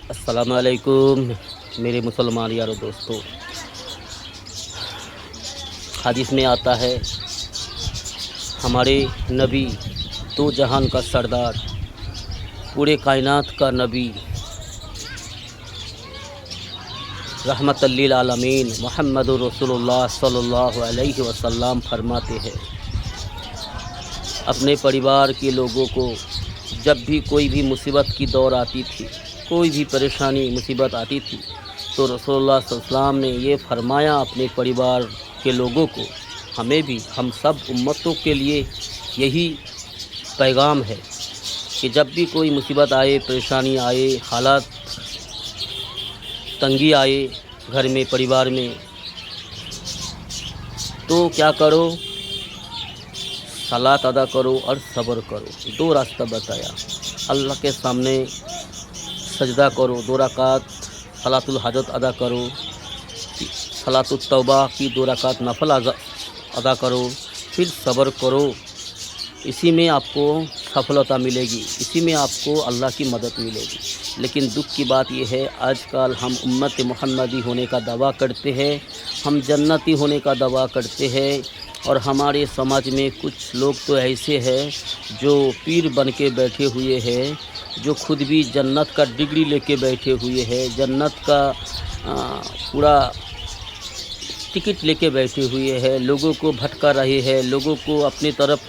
السلام علیکم میرے مسلمان یارو دوستو۔ حدیث میں آتا ہے ہمارے نبی دو جہان کا سردار، پورے کائنات کا نبی، رحمت للعالمین محمد رسول اللہ صلی اللہ علیہ وسلم فرماتے ہیں اپنے پریوار کے لوگوں کو جب بھی کوئی بھی مصیبت کی دور آتی تھی، کوئی بھی پریشانی مصیبت آتی تھی، تو رسول اللہ صلی اللہ علیہ وسلم نے یہ فرمایا اپنے پریوار کے لوگوں کو، ہمیں بھی، ہم سب امتوں کے لیے یہی پیغام ہے کہ جب بھی کوئی مصیبت آئے، پریشانی آئے، حالات تنگی آئے گھر میں، پریوار میں، تو کیا کرو؟ صلاۃ ادا کرو اور صبر کرو۔ دو راستہ بتایا، اللہ کے سامنے سجدہ کرو، 2 رکعت صلاۃ الحاجت ادا کرو، صلاۃ التوبہ کی 2 رکعت نفل ادا کرو، پھر صبر کرو۔ اسی میں آپ کو سفلتا ملے گی، اسی میں آپ کو اللہ کی مدد ملے گی۔ لیکن دکھ کی بات یہ ہے، آج کل ہم امت محمدی ہونے کا دعویٰ کرتے ہیں، ہم جنتی ہونے کا دعویٰ کرتے ہیں، اور ہمارے سماج میں کچھ لوگ تو ایسے ہیں جو پیر بن کے بیٹھے ہوئے ہیں، جو خود بھی جنت کا ڈگری لے کے بیٹھے ہوئے ہیں، جنت کا پورا ٹکٹ لے کے بیٹھے ہوئے ہیں، لوگوں کو بھٹکا رہے ہیں، لوگوں کو اپنی طرف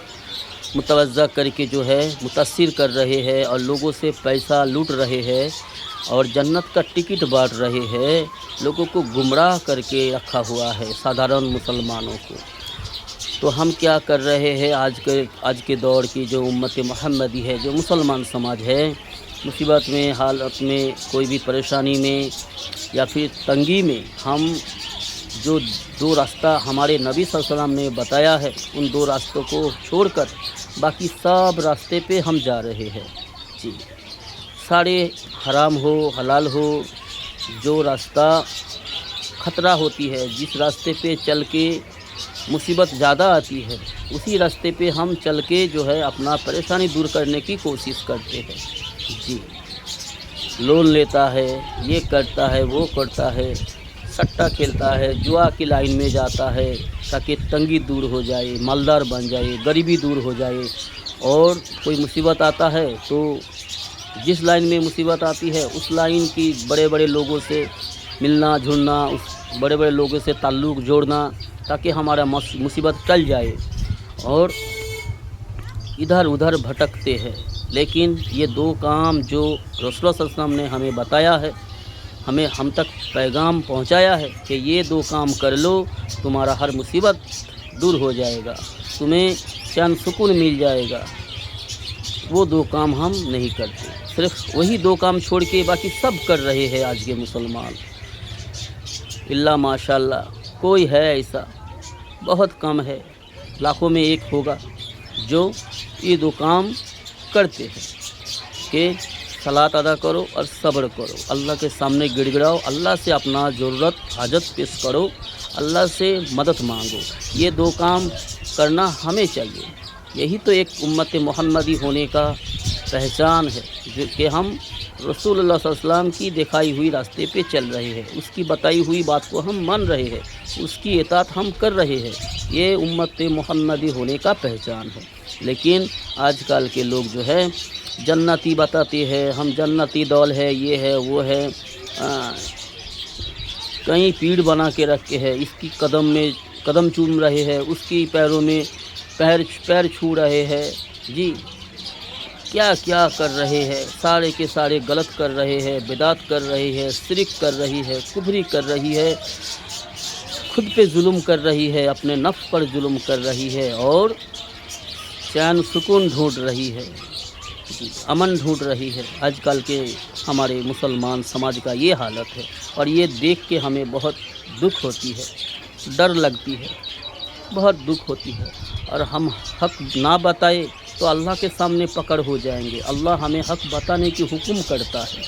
متوجہ کر کے جو ہے متاثر کر رہے ہیں، اور لوگوں سے پیسہ لوٹ رہے ہیں، اور جنت کا ٹکٹ بانٹ رہے ہیں، لوگوں کو گمراہ کر کے رکھا ہوا ہے، سادھارن مسلمانوں کو۔ تو ہم کیا کر رہے ہیں؟ آج کے دور کی جو امت محمدی ہے، جو مسلمان سماج ہے، مصیبت میں، حالت میں، کوئی بھی پریشانی میں یا پھر تنگی میں، ہم جو 2 راستہ ہمارے نبی صلی اللہ علیہ وسلم نے بتایا ہے، ان 2 راستوں کو چھوڑ کر باقی سب راستے پہ ہم جا رہے ہیں۔ جی، سارے حرام ہو حلال ہو، جو راستہ خطرہ ہوتی ہے، جس راستے پہ چل کے مصیبت زیادہ آتی ہے، اسی راستے پہ ہم چل کے جو ہے اپنا پریشانی دور کرنے کی کوشش کرتے ہیں۔ جی، لون لیتا ہے، یہ کرتا ہے، وہ کرتا ہے، سٹا کھیلتا ہے، جوا کی لائن میں جاتا ہے تاکہ تنگی دور ہو جائے، مالدار بن جائے، غریبی دور ہو جائے۔ اور کوئی مصیبت آتا ہے تو جس لائن میں مصیبت آتی ہے اس لائن کی بڑے بڑے لوگوں سے ملنا جھلنا، اس بڑے بڑے لوگوں سے تعلق جوڑنا تاکہ ہمارا مصیبت ٹل جائے، اور ادھر ادھر بھٹکتے ہیں۔ لیکن یہ 2 کام جو رسول اللہ صلی اللہ علیہ وسلم نے ہمیں بتایا ہے، ہم تک پیغام پہنچایا ہے کہ یہ 2 کام کر لو، تمہارا ہر مصیبت دور ہو جائے گا، تمہیں چین سکون مل جائے گا، وہ 2 کام ہم نہیں کرتے، صرف وہی 2 کام چھوڑ کے باقی سب کر رہے ہیں آج کے مسلمان۔ اللہ ماشاءاللہ کوئی ہے ایسا، بہت کم ہے، لاکھوں میں ایک ہوگا جو یہ 2 کام کرتے ہیں کہ صلاۃ ادا کرو اور صبر کرو، اللہ کے سامنے گڑ گڑاؤ، اللہ سے اپنا ضرورت حاجت پیش کرو، اللہ سے مدد مانگو۔ یہ 2 کام کرنا ہمیں چاہیے، یہی تو ایک امت محمدی ہونے کا پہچان ہے، جو کہ ہم رسول اللہ صلی اللہ علیہ وسلم کی دکھائی ہوئی راستے پہ چل رہے ہیں، اس کی بتائی ہوئی بات کو ہم مان رہے ہیں، اس کی اطاعت ہم کر رہے ہیں، یہ امت محمدی ہونے کا پہچان ہے۔ لیکن آج کل کے لوگ جو ہے جنتی بتاتے ہیں، ہم جنتی دول ہے، یہ ہے وہ ہے، کہیں پیڑ بنا کے رکھے ہے، اس کی قدم میں قدم چوم رہے ہیں، اس کی پیروں میں پیر چھو رہے ہیں۔ جی، کیا کیا کر رہے ہیں، سارے کے سارے غلط کر رہے ہیں، بدعت کر رہے ہیں، شرک کر رہی ہے، کفری کر رہی ہے، خود پہ ظلم کر رہی ہے، اپنے نفس پر ظلم کر رہی ہے، اور چین سکون ڈھونڈ رہی ہے، امن ڈھونڈ رہی ہے۔ آج کل کے ہمارے مسلمان سماج کا یہ حالت ہے، اور یہ دیکھ کے ہمیں بہت دکھ ہوتی ہے، ڈر لگتی ہے، بہت دکھ ہوتی ہے، اور ہم حق نہ بتائے تو اللہ کے سامنے پکڑ ہو جائیں گے۔ اللہ ہمیں حق بتانے کی حکم کرتا ہے،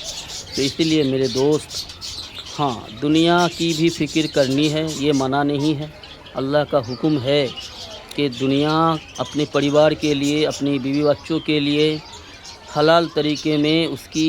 تو اسی لیے میرے دوست، ہاں، دنیا کی بھی فکر کرنی ہے، یہ منع نہیں ہے، اللہ کا حکم ہے کہ دنیا اپنے پریوار کے لیے، اپنی بیوی بچوں کے لیے حلال طریقے میں اس کی